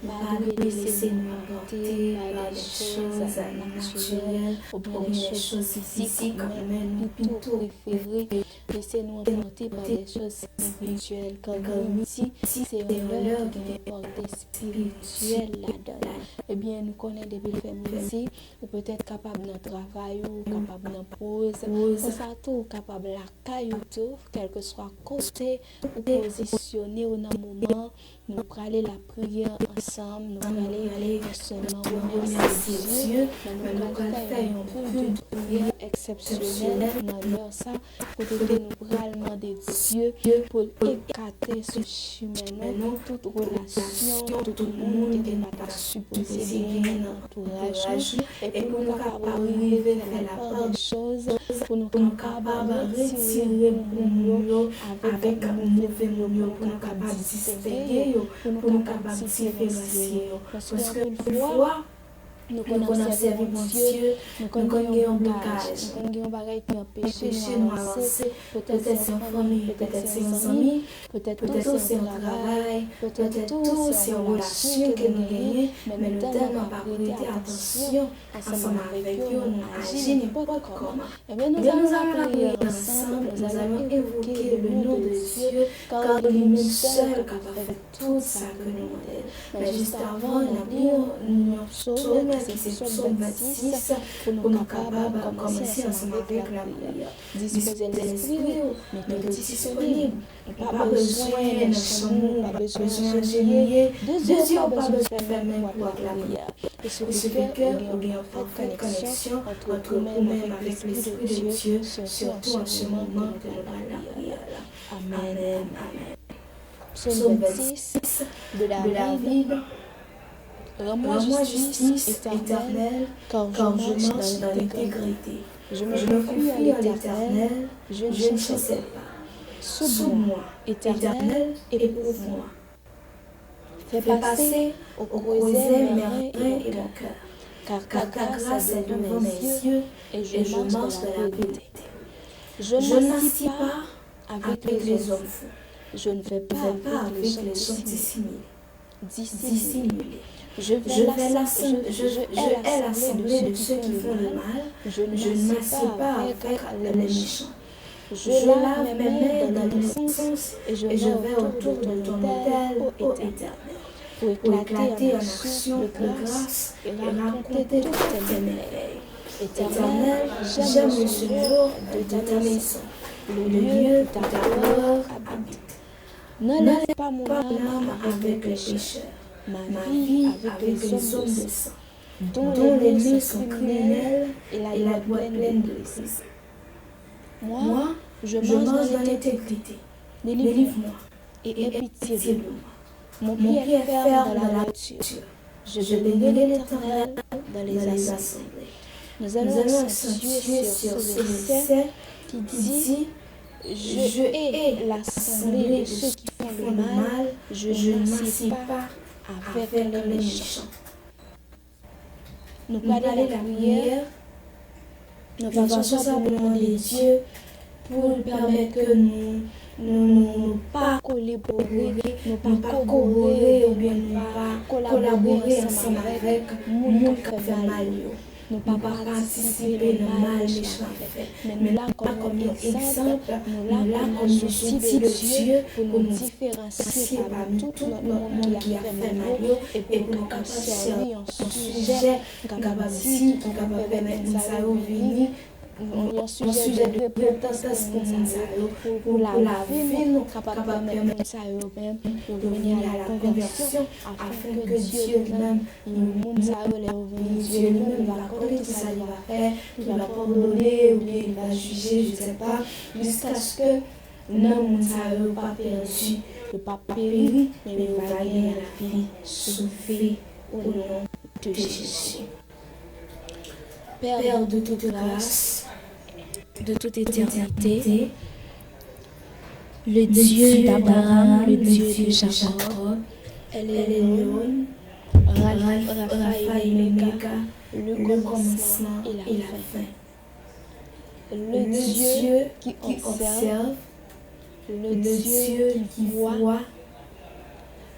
pas de laisser nous emporter par des choses naturelles ou bien des choses physiques, mais nous plutôt préférer laisser-nous emporter par des choses spirituelles. Car ici, c'est l'heure qui est portée spirituelle là-dedans. Eh bien, nous connaissons depuis le fait ici, ou peut-être capable de travail, ou capable de pause, ou ça tout, capable de la caille tout, quel que soit côté ou positionné au moment, nous allons aller la prière ensemble, nous allons aller seulement remercier Dieu, mais nous allons faire un culte de prière exceptionnel dans l'heure ça, pour que nous allons demander Dieu pour écarter ce chemin, toute relation, tout le monde qui n'est pas supposé gagner dans l'entourage, et pour nous capables arriver vers la part des choses, pour nous capables retirer nous avec un mauvais moment, pour nous capables distinguer, pour nous capables différencier. Parce qu'une fois, nous connaissons servi mon Dieu, nous connaissons un blocage, nous connaissons un bagage qui empêche nous avancer. Peut-être c'est en famille, peut-être c'est en amis, peut-être tout c'est en travail, peut-être tout c'est en relation que nous gagnons, mais nous devons pas prêter attention ensemble avec eux, nous agir n'importe comment. Et bien nous allons prier ensemble, nous allons évoquer le nom de Dieu, car il est seul capable de faire tout ça que nous demandons. Mais juste avant, nous psaume qui c'est psaume 26 pour nous capables de commencer ensemble avec la prière. Disposer l'esprit, mettez-vous disponible. Pas besoin de chambre, pas besoin de génie, deux yeux, pas besoin de faire même pour la prière. Et ce que nous avons une parfaite connexion entre nous-mêmes avec l'esprit de Dieu, surtout en ce moment de la prière. Amen. Psaume 26 de David. Rends-moi justice éternelle, car je marche dans l'intégrité. Je me confie à l'Éternel, je ne chancelle pas. Sauve-moi, Éternel, éprouve-moi. Fais passer au creuset mes reins et mon cœur, car ta grâce est devant mes yeux, et je marche dans la vérité. Je ne m'assis pas avec les hommes fous. Je ne vais pas avec les gens dissimulés. Je hais l'assemblée de ceux qui font le mal. Je ne m'assieds pas avec les méchants. Je lave mes mains dans l'innocence et je vais autour de ton autel, ô Éternel, pour éclater en action de grâce et raconter toutes tes merveilles. Éternel, j'aime le séjour de ta maison, le lieu où ta gloire habite. N'enlève pas mon âme avec les pécheurs, ma vie avec les hommes de sang, dont les nuits sont criminelles et la loi pleine de vices. Moi, je marche dans l'intégrité. Délivre-moi et aie pitié de moi. Mon pied est ferme dans la nature. Je bénirai l'Éternel dans les assemblées. Nous allons accentuer sur ce verset qui dit je hais l'assemblée de ceux qui font le mal, je ne m'assieds pas avec les méchants. Nous parlons de la prière, nous faisons ça pour demander Dieu, pour permettre que nous pas collaborer, nous pas collaborer ou bien nous pas collaborer ensemble avec nous qui fait mal. Nous ne pas participer au mal méchant fait. Mais là, comme exemple, nous là comme souci de Dieu pour nous différencier parmi tout notre monde qui a fait mal et pour nous servir un sujet qui va permettre de nous venir. Un sujet de repentance pour la vie, nous capables de permettre de venir à la conversion afin que Dieu lui-même, Dieu lui-même va accorder tout ça, il va faire, il va pardonner ou bien il va juger, je ne sais pas, jusqu'à ce que non, ça ne pas perdu, ne pas péri, mais il va gagner la vie sauvée au nom de Jésus. Père de toute grâce, de toute éternité, le Dieu d'Abraham, le Dieu de Jacob, Elion, Rapha et Omega, le commencement et la fin. Le Dieu qui observe, le Dieu qui voit,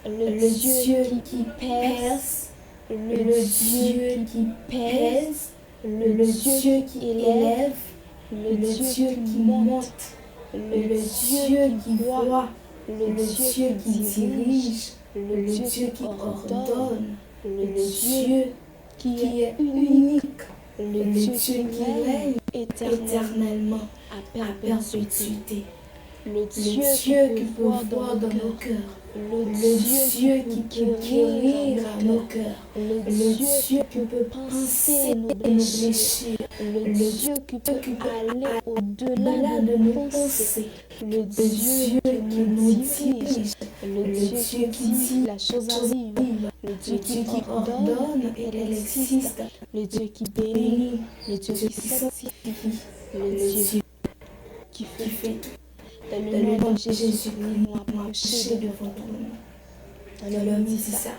le Dieu qui perce, le Dieu qui pèse, le Dieu qui élève, le Dieu qui monte, le Dieu qui voit, le Dieu qui dirige, le Dieu qui ordonne, le Dieu qui est unique, le Dieu qui règne éternellement à perpétuité. Le Dieu qui peut voir dans nos cœurs, le Dieu qui peut guérir nos cœurs, le Dieu qui peut penser nos blessures, le Dieu qui peut aller au-delà de nos pensées, le Dieu qui nous dirige, le Dieu qui dit la chose arrive, le Dieu qui ordonne et elle existe, le Dieu qui bénit, le Dieu qui sanctifie, le Dieu qui fait tout. Dans le nom de Jésus, nous approcher devant toi. Dans le nom de ça.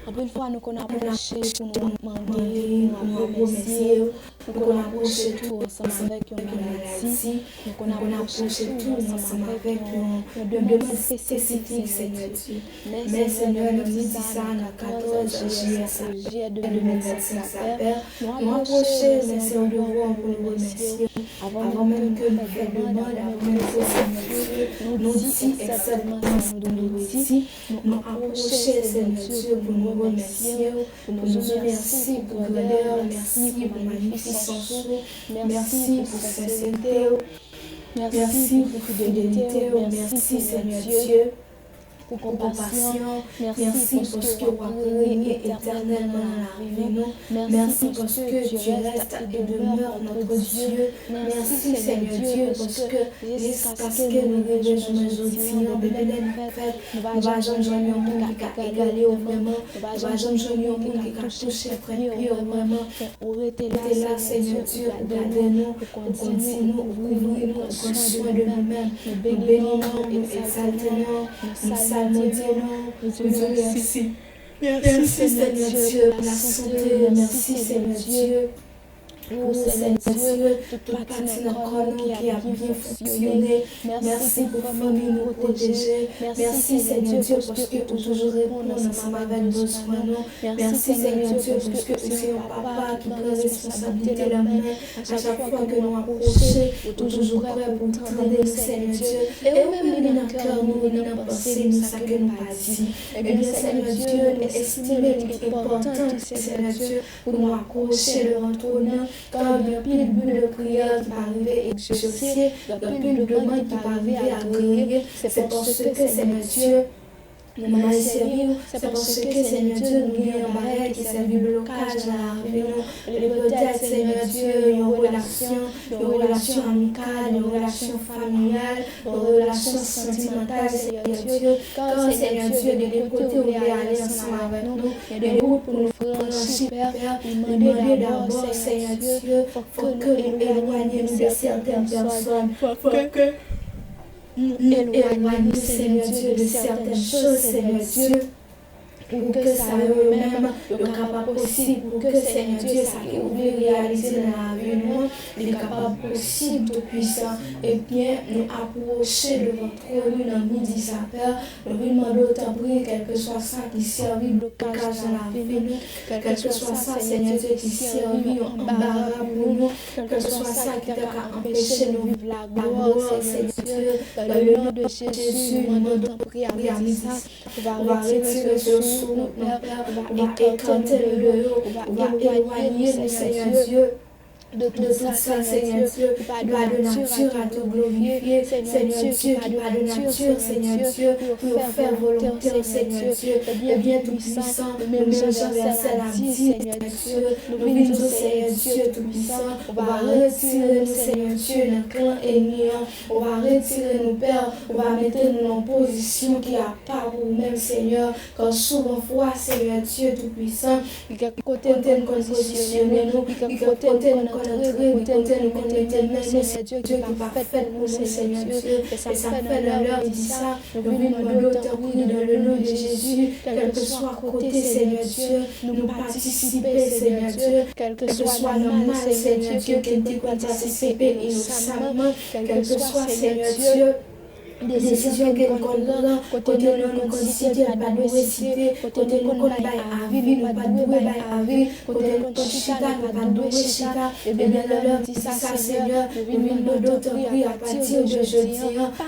Après une fois, nous qu'on approché pour nous demander, pour nous remercier, nous qu'on approché tout ensemble avec une maladie, nous qu'on approché tout ensemble avec une demande spécifique, Seigneur Dieu. Mais Seigneur, nous dit ça dans 14 juillet 2025, nous approché, mais c'est un devoir pour nous remercier. Avant même que nous fassions demande, avant même que Seigneur nous dit exactement ce que nous dit, nous approcher, Seigneur Dieu, pour nous remercier, pour nous dire merci pour grandeur, merci pour magnificence, merci pour sincérité, merci pour fidélité, merci Seigneur Dieu. Pour compassion, merci parce que vous règnez éternellement dans la vie de nous. Merci parce que tu restes et demeures notre Dieu. Merci Seigneur Dieu parce que jusqu'à ce que nous rejoignions aujourd'hui, nous ne va jamais joindre un monde qui a égalé au vraiment, nous va jamais joindre un monde qui a touché très pire au vraiment. On était là Seigneur Dieu pour garder nous, pour continuer, pour ouvrir nous, pour prendre soin de nous-mêmes. Nous bénissons, nous exaltons, nous nous disons merci. Merci Seigneur Dieu pour la santé. Merci Seigneur Dieu pour Seigneur Dieu, toute partie de notre corps qui a bien fonctionné. Merci pour famille nous protéger. Merci Seigneur Dieu parce que tu toujours répondre ensemble avec nos besoins. Merci Seigneur Dieu parce que c'est un papa qui prend responsabilité de la main à chaque fois que nous approchons. Tu es toujours prêt pour entendre Seigneur Dieu. Et même dans notre cœur, nous dans nos pensées, nous ça que nous pas dit. Et bien Seigneur Dieu, estimer l'important Seigneur Dieu pour nous accrocher devant ton nom. Quand il y a plus de bulles de prière qui va arriver et exaucer, il y a plus de demandes qui va arriver à agréer, c'est parce que Seigneur Dieu, nous m'avons servi, c'est parce que Seigneur Dieu, nous avons un barrel qui servi de blocage dans la vie. Et peut-être Seigneur Dieu, une relation amicale, une relation familiale, une relation sentimentale, Seigneur Dieu. Quand Seigneur Dieu, de deux côtés, on veut aller ensemble avec nous, il y a des routes pour nous franchir, nous demander d'abord, Seigneur Dieu, faut que nous éloignions de certaines personnes, faut que nous éloignons, Seigneur Dieu, de certaines choses, Seigneur Dieu, pour que ça eux-mêmes le capable possible, pour que Seigneur Dieu, ça qui oublie réaliser dans la vie, nous, il est capable possible, tout puissant, et bien nous approcher de votre rue dans midi sapeur, nous lui demandons autant prier, quel que soit ça qui servit blocage dans la vie, nous, quel que soit ça, Seigneur Dieu, qui servit embarras pour nous, quel que soit ça qui t'a empêché de vivre la gloire, Seigneur Dieu, dans le nom de Jésus, nous demandons prier avec ça, on va retirer ce on va écanter le dehors, on va éloigner le Seigneur Dieu de tout ça, Seigneur Dieu, qui pas de nature à te glorifier, Seigneur Dieu, qui pas de nature, Seigneur Dieu, pour faire volonté, Seigneur Dieu, et bien tout puissant, même Jean verset l'a dit, Seigneur Dieu, nous venons, Seigneur Dieu tout puissant, on va retirer nous, Seigneur Dieu, notre clan ennemi, on va retirer nos pères, on va mettre nous en position qui a pas pour nous-mêmes, Seigneur, car souvent fois, Seigneur Dieu tout puissant, il y a côté nous positionner nous, il y a côté nous Seigneur Dieu, qui va faire pour nous, Seigneur Dieu, et ça fait dans l'heure, dit ça, nous demandons autant prier dans le nom de Jésus, quel que soit côté, Seigneur Dieu, nous participer, Seigneur Dieu, quel que soit normal, Seigneur Dieu, qui nous participer innocemment, quel que soit, Seigneur Dieu, décision que nous prenons, côté nous citer, pas de citer, côté nous qu'on bail à vie, nous pas doué bail à vie, côté nous chita, nous pas doué chita, et bien l'heure dit ça Seigneur, nous venons d'autres prix à partir de jeudi,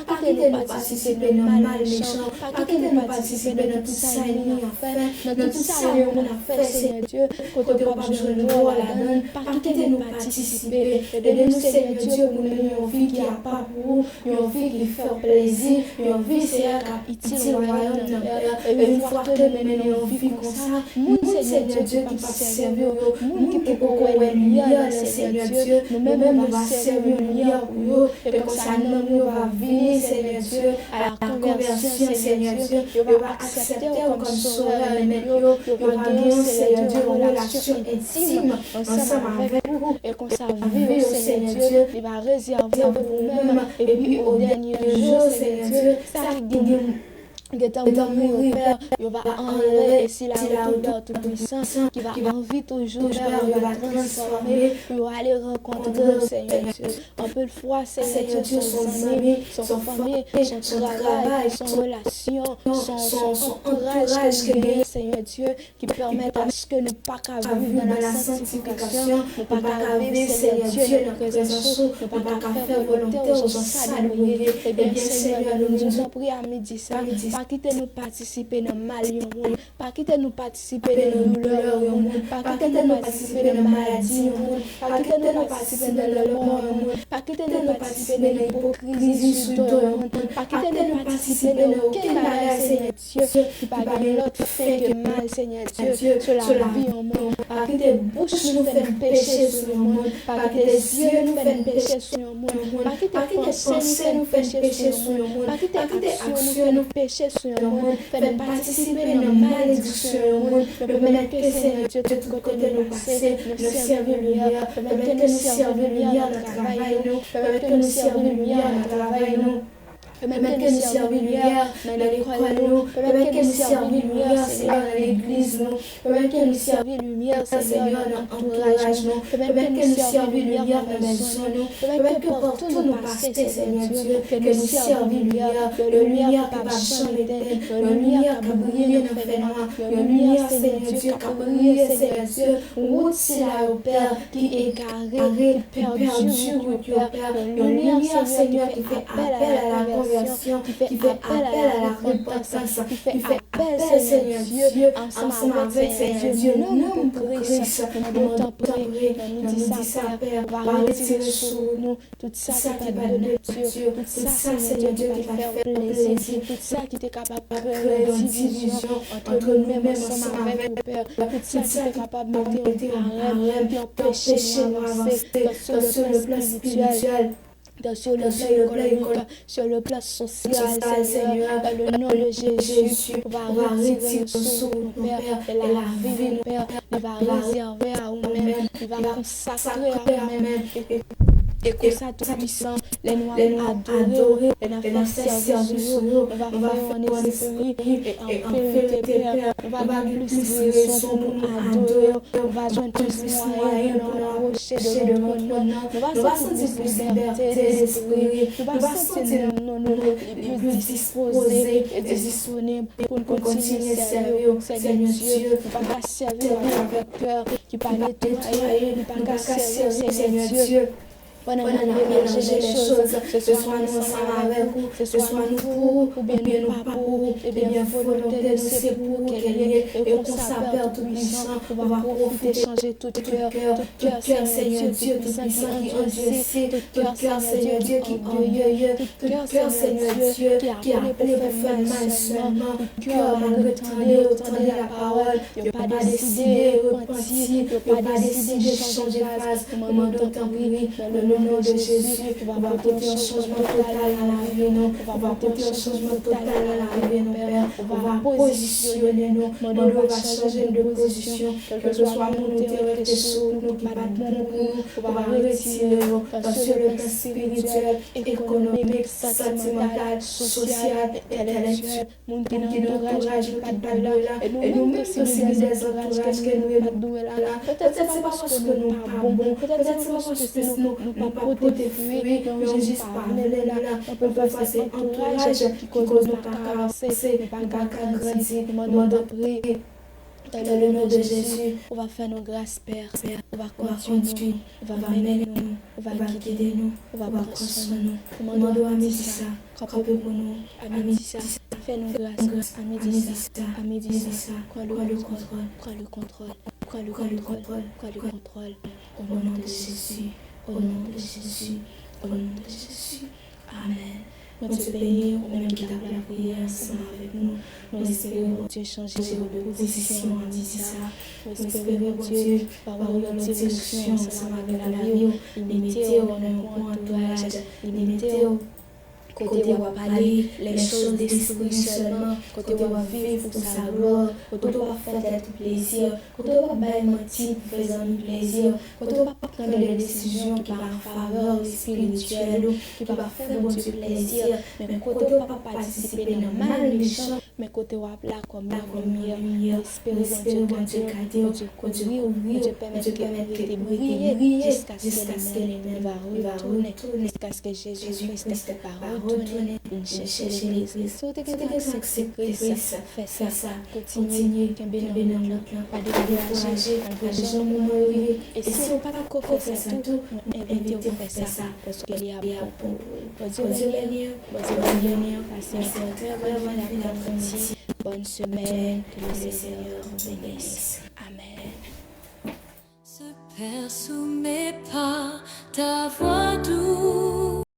pas quitter nous participer dans mal méchant, pas quitter nous participer dans tout ça nous a fait, dans tout ça nous a fait Seigneur Dieu, côté pas jouer le rôle à la donne, pas quitter nous participer, aidez-nous Seigneur Dieu pour mener une vie qui a pas pour une vie qui fait plaisir, une vie c'est à utile au royaume de Père, et une fois que nous menons une vie comme ça, nous Seigneur Dieu qui va servir, nous qui peut connaître lumière Seigneur Dieu, nous-mêmes on va servir lumière pour eux, et comme ça nous va venir Seigneur Dieu à la conversion Seigneur Dieu, on va accepter comme sauveur mais on va gagner Seigneur Dieu une relation intime ensemble avec vous, et qu'on ça vivre Seigneur Dieu, il va réserver pour nous-mêmes, et puis au dernier jour Seigneur Dieu, ça mourir, Père, il va enlever, et si la Père tout-puissant, qui va envie toujours, Père, il va transformer, il va aller rencontrer, Seigneur Dieu. Un peu de foi, Seigneur Dieu, son amis, son famille, son travail, son relation, son entourage, Seigneur Dieu, qui permettent à ce que nous pas qu'à vivre dans la sanctification, nous pas qu'à vivre, Seigneur Dieu, dans la présence, nous pas qu'à faire volonté aux saluer. Et bien, Seigneur, nous nous prions à midi ça. Pas quitter nous participer dans le mal, pas quitter nous participer dans le douleur, pas quitter nous participer dans la maladie, pas quitter nous participer dans le mort, pas quitter nous participer dans l'hypocrisie, pas quitter nous participer dans aucun mariage, Seigneur Dieu, qui pas gagner l'autre fait que mal, Seigneur Dieu, sur la vie en monde, pas quitter bouche nous faire pécher sur le monde, pas quitter les yeux nous faire pécher sur le monde, pas quitter pensée nous faire pécher sur le monde, pas quitter action nous pécher sur le monde, faire participer dans la malédiction au monde, permettre que Seigneur Dieu, de tout côté nous passer, nous servir lumière, permettre que nous servir lumière dans le travail, permettre que nous servir lumière dans le travail, permettre que nous servir lumière dans l'école, permettre que nous servir lumière, Seigneur, dans l'église, permettre que nous servir lumière, Seigneur, dans l'entourage, permettre que nous servir lumière dans la maison, permettre que partout nous passer, Seigneur Dieu, que nous servir lumière, le lumière qui va jamais éteindre, le lumière qui va briller dans le fait noir, le lumière, Seigneur Dieu, qui va briller, Seigneur Dieu, route c'est là, au Père, qui est égaré, qui est perdu, au Père, le lumière, Seigneur, qui fait appel à la qui fait appel à la repentance, qui fait appel, Seigneur Dieu, ensemble avec Seigneur Dieu, non pour Christ, nous t'en prions, nous dit ça, Père, va retirer sur nous tout ça qui est pas de Dieu, tout ça, Seigneur Dieu, qui va faire plaisir, tout ça qui est capable de créer une division entre nous-mêmes ensemble avec le Père, tout ça qui est capable de mettre en rêve, puis empêcher nous d'avancer sur le plan spirituel, sur le plan économique, sur le plan social, Seigneur, dans le nom de Jésus, on va retirer sur nous, Père, et la vie, Père, il va réserver à nous-mêmes, il va consacrer à nous-mêmes. Et que ça tout puissant, les noirs adorés, les nafs servir, on va faire en esprit et en vérité, Père, on va plus de raison pour nous adorer, on va joindre plus moyens pour nous approcher de notre monde, on va sentir plus liberté d'esprit, on va sentir nous plus disposés et disponibles pour nous continuer à servir, Seigneur Dieu, on va servir avec cœur qui va nettoyer, on va servir, Seigneur Dieu. Pendant que nous mélanger les choses, ce soit nous ensemble avec vous, ce soit nous pour, ou bien nous pas pour, et bien volonté de c'est pour qu'elle est, et qu'on s'appelle tout puissant, on va profiter, changer tout cœur, Seigneur Dieu, tout puissant qui endurci, tout cœur, Seigneur Dieu, qui orgueilleux, tout cœur, Seigneur Dieu, qui a appelé pour faire mal seulement, tout cœur, malgré tendez la parole, il n'a pas décidé de repentir, il n'a pas décidé de changer de phase, au moment d'autant prier, au nom de Jésus, on va porter un changement total à la vie, nous. On va porter un changement total à la vie, nous, Père. On va positionner nous. On va changer de position. Quel que soit mon intérêt, sur nous, qui bat bon pour nous. On va retirer sur le plan spirituel, économique, sentimental, social, intellectuel. Mon qui nous entourage, pas de là. Et nous-mêmes, si nous des entourages que nous sommes là. Peut-être c'est parce que nous pas bon. Peut-être c'est parce que nous pas porter fruit, mais juste parler là. On peut faire ces entourages qui causent nous pas avancer, nous pas grandir. Demandons de prier. Dans le nom de Jésus, on va faire nos grâces, Père. On va continuer, on va mener nous, on va guider nous, on va prendre soin de nous. Demandons à midi ça, pour nous, à midi ça. Fais-nous grâce, à midi ça. Prends le contrôle. Au nom de Jésus, au nom de Jésus, au nom de Jésus. Amen. Notre béni, ou même qui t'a la prière ensemble avec nous. Nous espérons, Dieu, changer de position en disant ça. Nous espérons, Dieu, avoir une direction ensemble avec la vie. Limiter au entourage, limiter au côté où on va parler les choses d'esprit seulement, côté où on va vivre pour sa gloire, côté où on va faire du plaisir, côté où on va faire mentir pour faire du plaisir, côté où on va prendre des décisions qui vont en faveur spirituelle, qui vont faire bon Dieu plaisir, mais côté où on va pas participer dans le mal méchant, mais côté où on va là comme lumière, espérer bon Dieu garder, bon Dieu ouvrir, bon Dieu permettre de briller jusqu'à ce que les va retourner, jusqu'à ce que Jésus-Christ va retourner, chercher l'église. Si vous avez accepté ça, faites ça, continuez, qu'un bénin, pas de décourager, et si vous n'avez pas fait ça tout, invitez-vous à faire ça, parce qu'il y a bon. Bonjour, passez un très bon après-midi, bonne semaine, que le Seigneur vous bénisse. Amen. Se perd sous mes pas, ta voix douce.